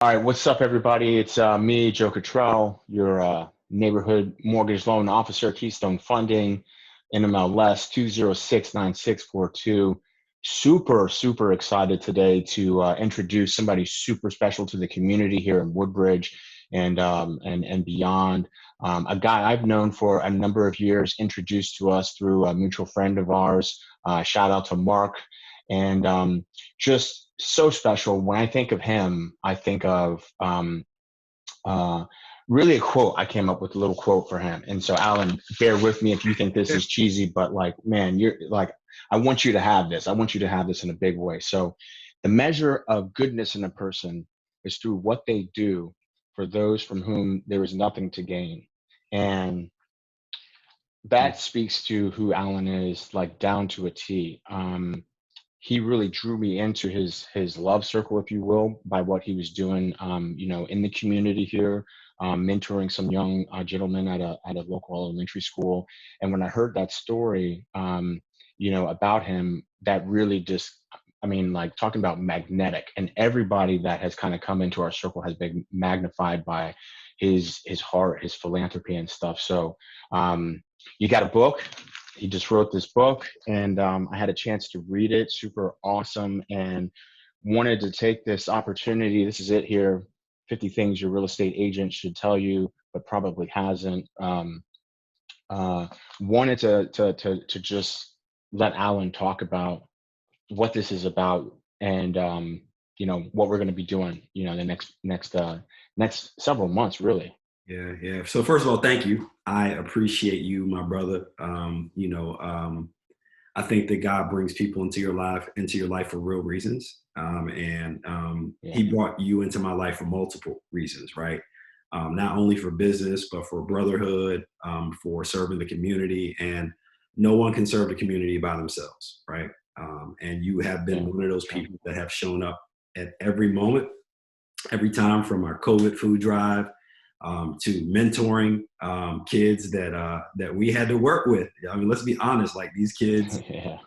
All right, what's up, everybody? It's me, Joe Cottrell, your neighborhood mortgage loan officer, Keystone Funding, NMLS 2069642. Super excited today to introduce somebody super special to the community here in Woodbridge and beyond. A guy I've known for a number of years, introduced to us through a mutual friend of ours. Shout out to Mark. And just so special. When I think of him, I think of uh, really a quote. I came up with a little quote for him. And so, Alan, bear with me if you think this is cheesy, but like, man, you're like, I want you to have this. I want you to have this in a big way. So, the measure of goodness in a person is through what they do for those from whom there is nothing to gain. And that speaks to who Alan is, like down to a T. He really drew me into his love circle, if you will, by what he was doing, in the community here, mentoring some young gentlemen at a local elementary school. And when I heard that story, about him, that really just, I mean, like talking about magnetic, and everybody that has kind of come into our circle has been magnified by his heart, his philanthropy and stuff. So you got a book. He just wrote this book, and I had a chance to read it. Super awesome, and wanted to take this opportunity. This is it here: 50 things your real estate agent should tell you, but probably hasn't. Uh, Wanted to just let Alan talk about what this is about, and what we're going to be doing. The next several months, really. Yeah. So first of all, thank you. I appreciate you, my brother. I think that God brings people into your life for real reasons. Yeah. He brought you into my life for multiple reasons, right? Not only for business, but for brotherhood, for serving the community. And no one can serve the community by themselves, right? And you have been Yeah. one of those people that have shown up at every moment, every time, from our COVID food drive to mentoring kids that we had to work with. I mean, let's be honest, like these kids Yeah.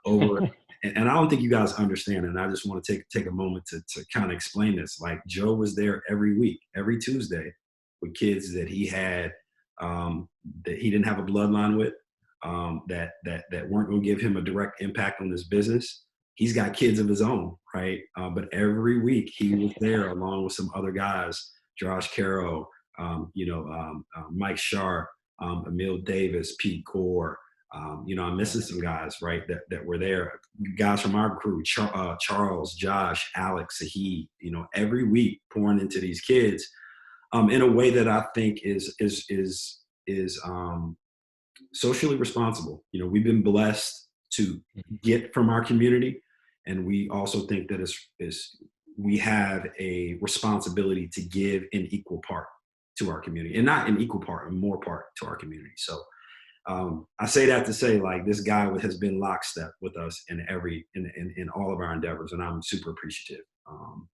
over, and I don't think you guys understand. And I just want to take a moment to kind of explain this. Like Joe was there every week, every Tuesday, with kids that he had that he didn't have a bloodline with, that weren't going to give him a direct impact on his business. He's got kids of his own, right? But every week he was there along with some other guys, Josh Carroll, Mike Sharp, Emil Davis, Pete Core. I'm missing some guys, right, that were there. Guys from our crew, Charles, Josh, Alex, Saheed, every week pouring into these kids in a way that I think is socially responsible. We've been blessed to get from our community, and we also think that we have a responsibility to give in equal part to our community, and not in equal part, and more part to our community. So I say that to say, like, this guy has been lockstep with us in all of our endeavors, and I'm super appreciative,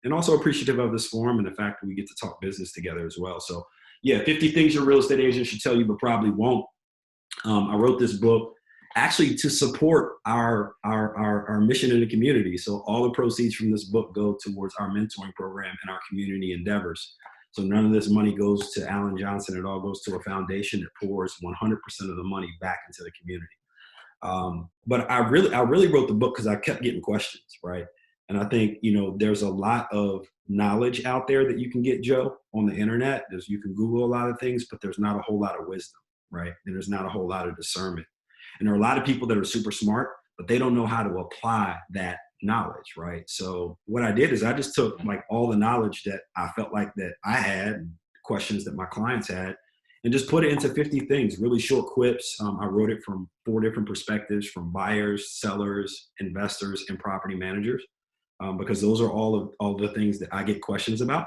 and also appreciative of this forum and the fact that we get to talk business together as well. So yeah, 50 things your real estate agent should tell you, but probably won't. I wrote this book actually to support our mission in the community. So all the proceeds from this book go towards our mentoring program and our community endeavors. So none of this money goes to Alan Johnson. It all goes to a foundation that pours 100% of the money back into the community. But I really wrote the book because I kept getting questions, right? And I think, there's a lot of knowledge out there that you can get, Joe, on the internet. You can Google a lot of things, but there's not a whole lot of wisdom, right? And there's not a whole lot of discernment. And there are a lot of people that are super smart, but they don't know how to apply that knowledge, right? So what I did is I just took like all the knowledge that I felt like that I had, and questions that my clients had, and just put it into 50 things, really short quips. I wrote it from 4 different perspectives, from buyers, sellers, investors, and property managers, because those are all the things that I get questions about,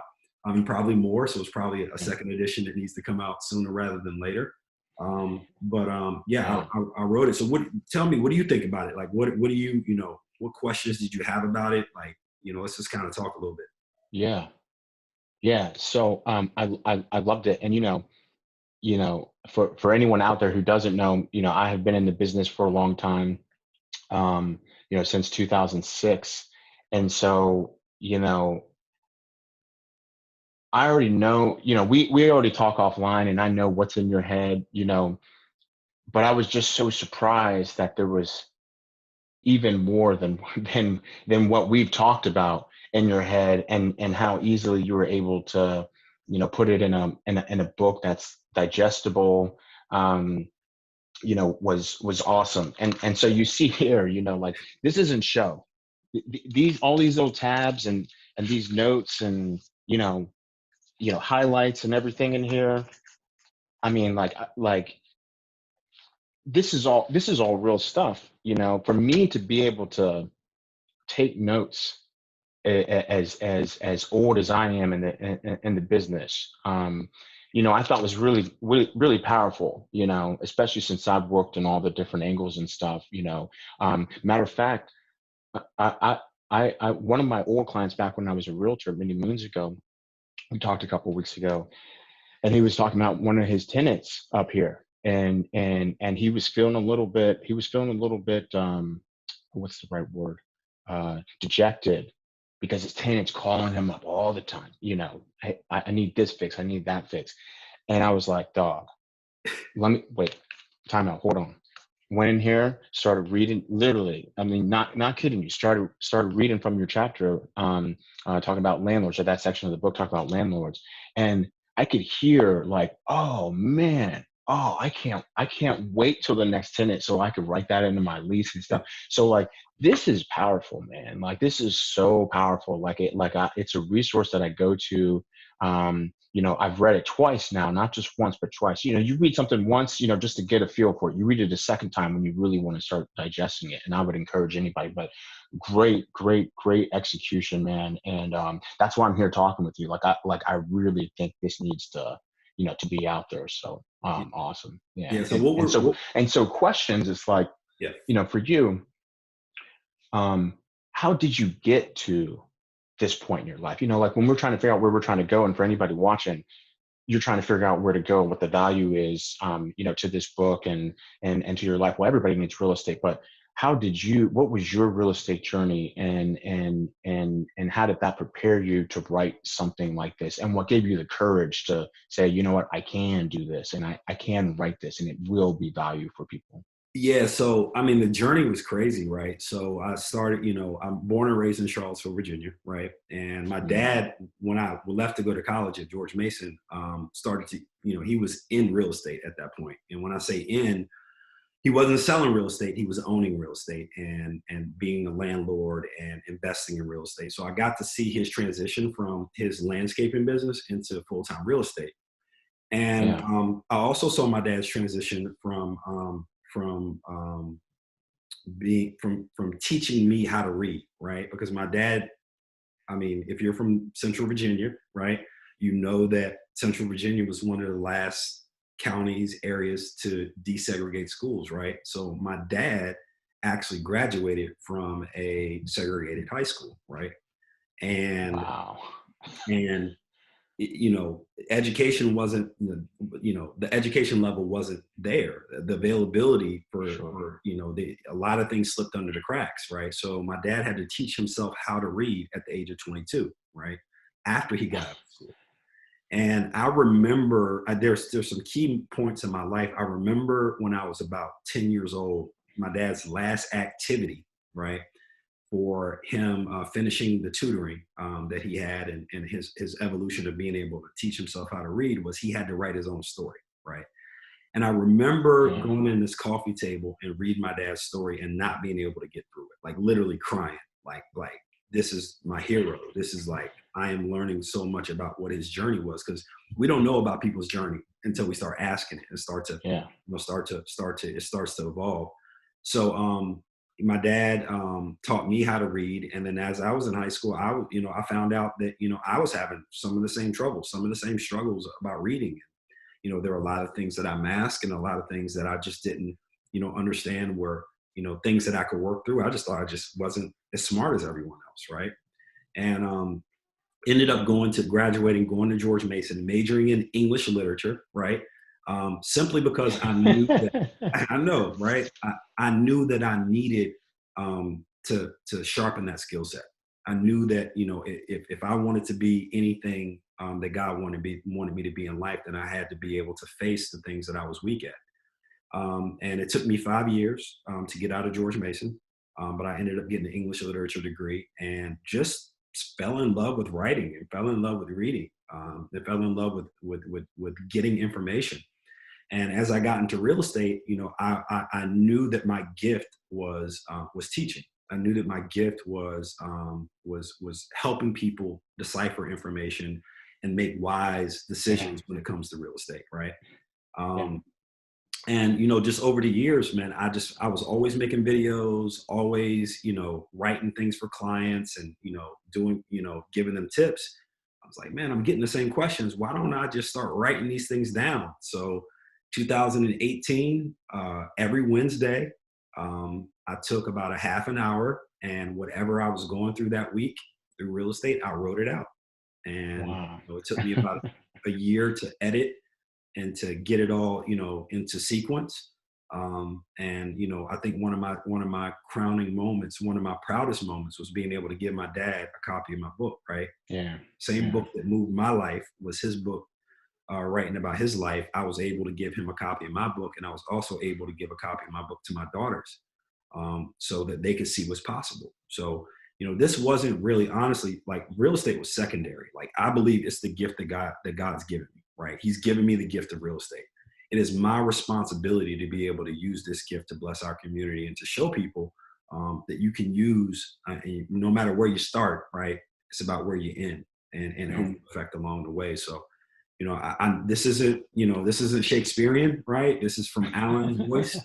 probably more. So it's probably a second edition that needs to come out sooner rather than later. Yeah, I wrote it. So tell me, what do you think about it? Like, what do what questions did you have about it? Like, let's just kind of talk a little bit. Yeah. Yeah. So I loved it. And for anyone out there who doesn't know, I have been in the business for a long time, since 2006. And so, I already know, we already talk offline and I know what's in your head, but I was just so surprised that there was even more than than what we've talked about in your head, and how easily you were able to, put it in a book that's digestible. um was awesome. And so you see here, like, this isn't show. These, all these little tabs and these notes and, highlights and everything in here. I mean, like this is all real stuff, for me to be able to take notes, as old as I am in the business. I thought was really, really, really powerful, especially since I've worked in all the different angles and stuff. Matter of fact, one of my old clients back when I was a realtor many moons ago, we talked a couple of weeks ago, and he was talking about one of his tenants up here, and he was feeling a little bit, what's the right word, dejected, because his tenant's calling him up all the time, hey, I need this fix, I need that fix. And I was like, dog, let me wait, time out, hold on. Went in here, started reading, literally, I mean, not kidding you, started reading from your chapter, talking about landlords, or that section of the book talking about landlords. And I could hear, like, oh man, oh, I can't wait till the next tenant so I could write that into my lease and stuff. So, like, this is powerful, man. Like, this is so powerful. It's a resource that I go to. I've read it twice now, not just once, but twice. You read something once, just to get a feel for it. You read it a second time when you really want to start digesting it. And I would encourage anybody, but great, great, great execution, man. And that's why I'm here talking with you. I really think this needs to be out there. So awesome. Yeah. Yeah. So And, and so, and so questions, it's like, yeah. for you, how did you get to this point in your life? Like, when we're trying to figure out where we're trying to go, and for anybody watching, you're trying to figure out where to go, what the value is, to this book and to your life. Well, everybody needs real estate, but what was your real estate journey, and how did that prepare you to write something like this? And what gave you the courage to say, you know what, I can do this, and I can write this, and it will be value for people? Yeah, so I mean, the journey was crazy, right? So I started, I'm born and raised in Charlottesville, Virginia, right? And my Mm, dad, when I left to go to college at George Mason, started to, he was in real estate at that point. And when I say in, he wasn't selling real estate; he was owning real estate and being a landlord and investing in real estate. So I got to see his transition from his landscaping business into full-time real estate. And yeah. I also saw my dad's transition from being from teaching me how to read, right? Because my dad, I mean, if you're from Central Virginia, right, you know that Central Virginia was one of the last counties, areas to desegregate schools, right? So my dad actually graduated from a segregated high school, right? And Wow. and education wasn't, the education level wasn't there. The availability Sure. a lot of things slipped under the cracks, right? So my dad had to teach himself how to read at the age of 22, right? After he got out of school. And I remember, there's some key points in my life. I remember when I was about 10 years old, my dad's last activity, right, for him finishing the tutoring that he had, and his evolution of being able to teach himself how to read, was he had to write his own story, right? And I remember Yeah. going in this coffee table and read my dad's story and not being able to get through it, like literally crying, like this is my hero. This is like, I am learning so much about what his journey was, because we don't know about people's journey until we start asking it and start to, Yeah. it starts to evolve. So my dad taught me how to read, and then as I was in high school, I found out that I was having some of the same troubles, some of the same struggles about reading. There were a lot of things that I masked, and a lot of things that I just didn't understand were things that I could work through. I just thought I just wasn't as smart as everyone else, right? And ended up graduating, going to George Mason, majoring in English literature, right? Simply because I knew that, I know, right? I knew that I needed to sharpen that skill set. I knew that if I wanted to be anything that God wanted me to be in life, then I had to be able to face the things that I was weak at. And it took me 5 years to get out of George Mason, but I ended up getting an English literature degree and just fell in love with writing and fell in love with reading. And fell in love with getting information. And as I got into real estate, I knew that my gift was teaching. I knew that my gift was helping people decipher information and make wise decisions when it comes to real estate, right? Yeah. And just over the years, man, I was always making videos, always writing things for clients, and doing giving them tips. I was like, man, I'm getting the same questions. Why don't I just start writing these things down? So 2018, every Wednesday, I took about a half an hour, and whatever I was going through that week through real estate, I wrote it out. And Wow. it took me about a year to edit and to get it all into sequence. And I think one of my crowning moments, one of my proudest moments, was being able to give my dad a copy of my book. Right, Yeah. same Yeah. book that moved my life was his book, writing about his life. I was able to give him a copy of my book, and I was also able to give a copy of my book to my daughters, so that they could see what's possible. So this wasn't really, honestly, like, real estate was secondary. Like, I believe it's the gift that God's given me. Right, He's given me the gift of real estate. It is my responsibility to be able to use this gift to bless our community and to show people that you can use, no matter where you start. Right, it's about where you end, and who Yeah. you affect along the way. So this isn't Shakespearean, right? This is from Alan's voice,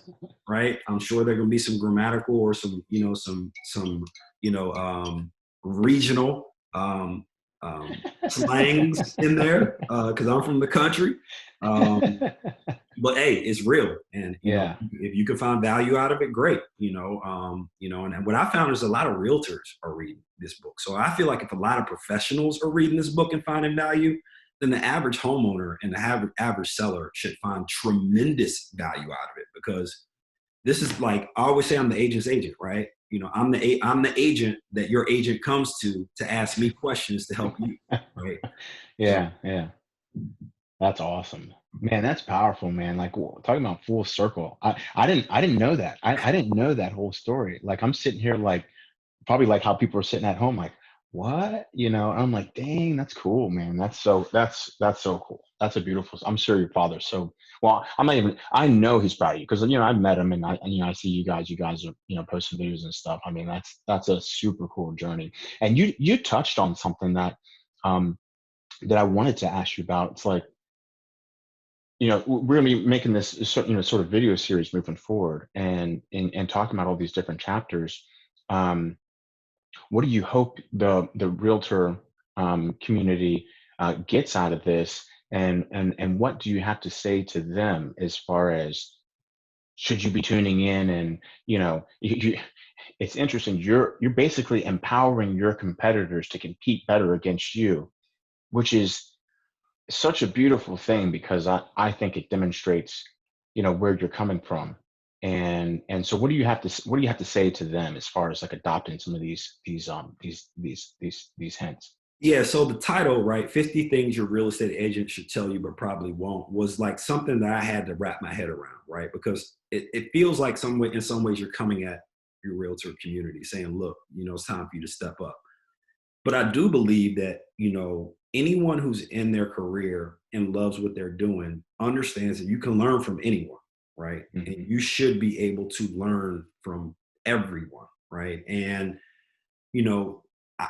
right? I'm sure there are going to be some grammatical or some regional slangs in there, because I'm from the country. But hey, it's real, and Yeah. if you can find value out of it, great. And what I found is a lot of realtors are reading this book. So I feel like if a lot of professionals are reading this book and finding value, then the average homeowner and the average seller should find tremendous value out of it, because this is, like I always say, I'm the agent's agent, right? I'm the agent that your agent comes to ask me questions to help you, right? So Yeah. Yeah. That's awesome, man. That's powerful, man. Like, talking about full circle. I didn't know that. I didn't know that whole story. Like, I'm sitting here, like, probably like how people are sitting at home, like, what? I'm like, dang, that's cool, man. That's so cool. That's a beautiful. I'm sure your father's so well. I'm not even. I know he's proud of you, because I've met him, and I see you guys. You guys are posting videos and stuff. I mean, that's a super cool journey. And you touched on something um that I wanted to ask you about. It's like, we're going to be making this sort of video series moving forward, and talking about all these different chapters. What do you hope the realtor community gets out of this, and what do you have to say to them, as far as, should you be tuning in? And it's interesting, you're basically empowering your competitors to compete better against you, which is such a beautiful thing, because I think it demonstrates where you're coming from. And so, what do you have to say to them, as far as, like, adopting some of these hints? yeah, so the title, right, 50 things your real estate agent should tell you but probably won't, was like something that I had to wrap my head around, right? Because it feels like in some ways you're coming at your realtor community saying, look, it's time for you to step up. But I do believe that, anyone who's in their career and loves what they're doing understands that you can learn from anyone, right? And Hmm. you should be able to learn from everyone, right? And,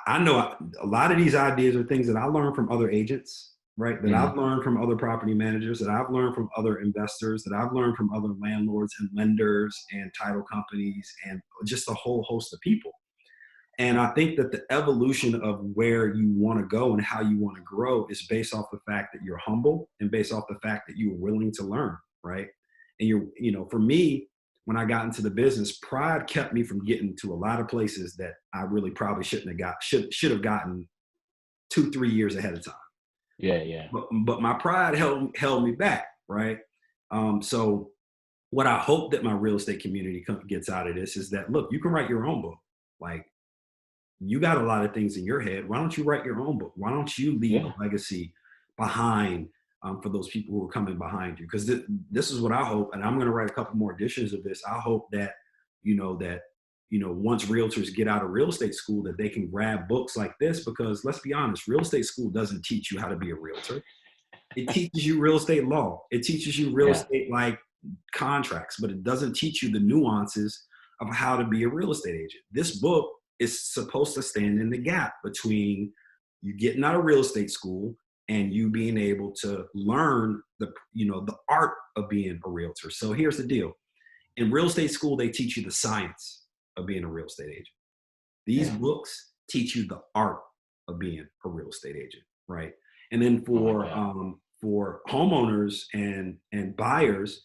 I know a lot of these ideas are things that I learned from other agents, right? That I've Hmm. learned from other property managers, that I've learned from other investors, that I've learned from other landlords and lenders and title companies, and just a whole host of people. And I think that the evolution of where you want to go and how you want to grow is based off the fact that you're humble, and based off the fact that you're willing to learn, right? And for me, when I got into the business, pride kept me from getting to a lot of places that I really probably should have gotten 2, 3 years ahead of time. Yeah. Yeah. But my pride held me back, right? So what I hope that my real estate community gets out of this is that, look, you can write your own book. Like, you got a lot of things in your head. Why don't you write your own book? Why don't you leave Yeah. a legacy behind for those people who are coming behind you. Because this is what I hope, and I'm going to write a couple more editions of this. I hope that, once realtors get out of real estate school, that they can grab books like this, because let's be honest, real estate school doesn't teach you how to be a realtor. It teaches you real estate law. It teaches you real Yeah. estate like contracts, but it doesn't teach you the nuances of how to be a real estate agent. This book is supposed to stand in the gap between you getting out of real estate school and you being able to learn the art of being a realtor. So here's the deal. In real estate school, they teach you the science of being a real estate agent. These Yeah. books teach you the art of being a real estate agent, right? And then I like that. for homeowners and buyers,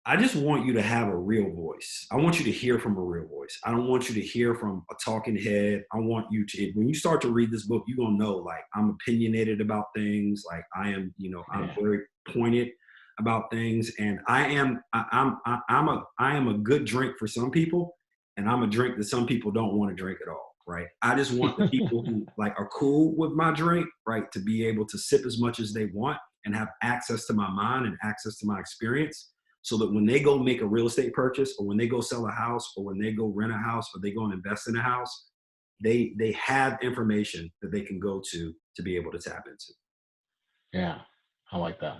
I just want you to have a real voice. I want you to hear from a real voice. I don't want you to hear from a talking head. I want you to, when you start to read this book, you're gonna know, like, I'm opinionated about things. Like, I am, I'm Yeah. very pointed about things, and I am a good drink for some people, and I'm a drink that some people don't want to drink at all. Right. I just want the people who like are cool with my drink, right, to be able to sip as much as they want and have access to my mind and access to my experience, so that when they go make a real estate purchase, or when they go sell a house, or when they go rent a house, or they go and invest in a house, they have information that they can go to be able to tap into. Yeah. I like that.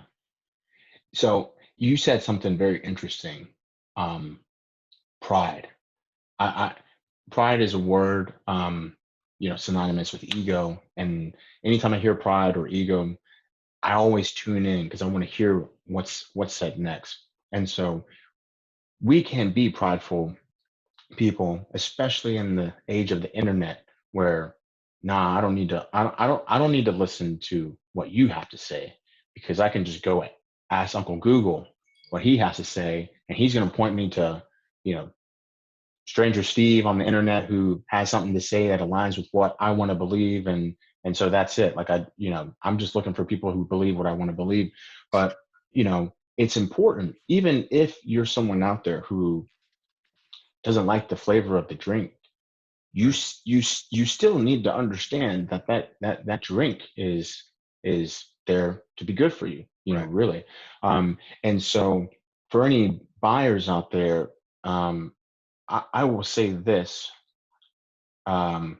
So you said something very interesting. Um, pride. I pride is a word, synonymous with ego. And anytime I hear pride or ego, I always tune in because I want to hear what's said next. And so we can be prideful people, especially in the age of the internet, where nah, I don't need to listen to what you have to say, because I can just go and ask Uncle Google what he has to say, and he's going to point me to, you know, stranger Steve on the internet who has something to say that aligns with what I want to believe. And so that's it. Like, I'm just looking for people who believe what I want to believe. But, it's important, even if you're someone out there who doesn't like the flavor of the drink, Right. you still need to understand that drink is there to be good for you, Right. really. And so for any buyers out there, I will say this, um,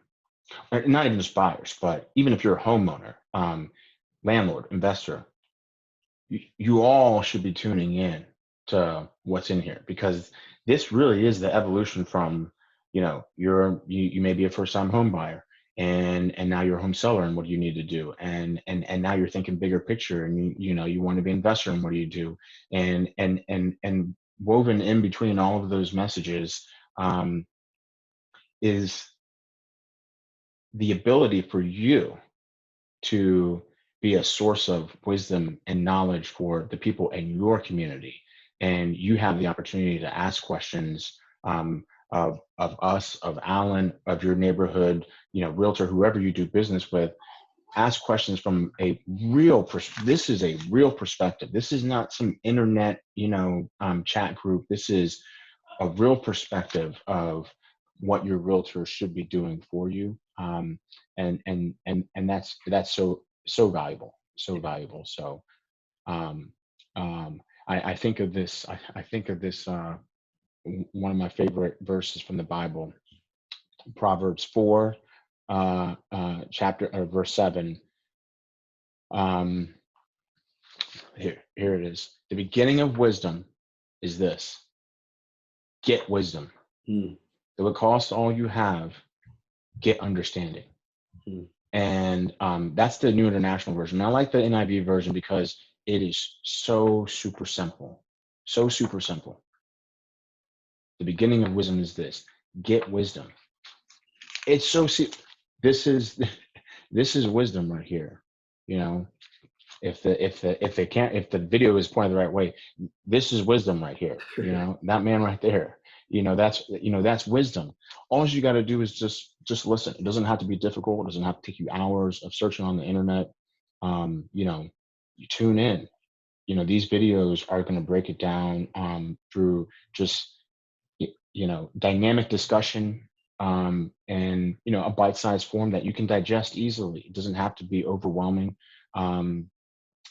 not even just buyers, but even if you're a homeowner, landlord, investor, you all should be tuning in to what's in here, because this really is the evolution from, you may be a first time home buyer, and now you're a home seller, and what do you need to do, and now you're thinking bigger picture, and you want to be an investor, and what do you do, and woven in between all of those messages, um, is the ability for you to be a source of wisdom and knowledge for the people in your community. And you have the opportunity to ask questions, of us, of Alan, of your neighborhood, realtor, whoever you do business with. Ask questions from a this is a real perspective. This is not some internet, chat group. This is a real perspective of what your realtor should be doing for you, and that's so valuable, so valuable. So um, I think of this, I think of this, one of my favorite verses from the Bible, Proverbs 4, chapter verse 7. um, here it is: the beginning of wisdom is this: get wisdom. Hmm. It would cost all you have, get understanding. Hmm. And that's the New International Version. I like the NIV version because it is so super simple, so super simple. The beginning of wisdom is this: get wisdom. It's so this is this is wisdom right here. You know, if the video is pointed the right way, this is wisdom right here. That man right there. That's wisdom. All you got to do is just listen. It doesn't have to be difficult. It doesn't have to take you hours of searching on the internet. You tune in. These videos are going to break it down, through just dynamic discussion, and a bite-sized form that you can digest easily. It doesn't have to be overwhelming. Um,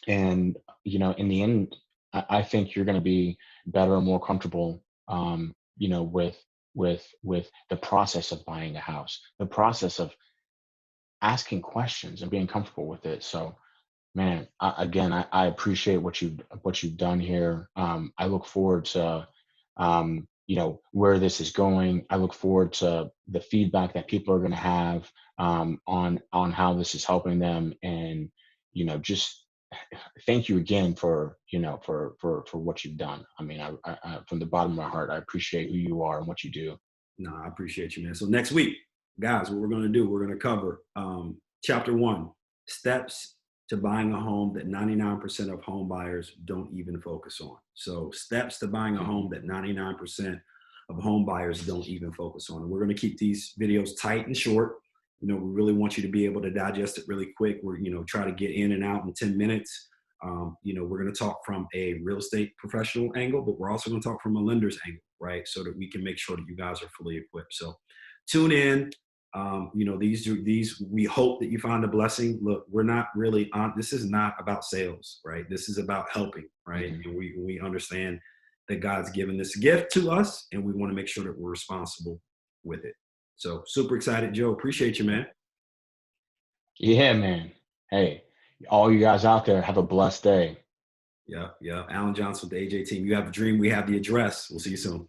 and in the end, I think you're going to be better and more comfortable, with the process of buying a house, the process of asking questions and being comfortable with it. So, man, again, I appreciate what you've done here. I look forward to where this is going. I look forward to the feedback that people are going to have, on how this is helping them, and just thank you again for what you've done. I mean, from the bottom of my heart, I appreciate who you are and what you do. No, I appreciate you, man. So next week, guys, what we're going to do, we're going to cover chapter 1, steps to buying a home that 99% of home buyers don't even focus on. So steps to buying a home that 99% of home buyers don't even focus on. And we're going to keep these videos tight and short. We really want you to be able to digest it really quick. We're, try to get in and out in 10 minutes. We're going to talk from a real estate professional angle, but we're also going to talk from a lender's angle, right? So that we can make sure that you guys are fully equipped. So tune in. These, we hope that you find a blessing. Look, we're not really on, this is not about sales, right? This is about helping, right? Mhm. And we understand that God's given this gift to us, and we want to make sure that we're responsible with it. So super excited, Joe. Appreciate you, man. Yeah, man. Hey, all you guys out there, have a blessed day. Yeah, yeah. Alan Johnson with the AJ team. You have the dream, we have the address. We'll see you soon.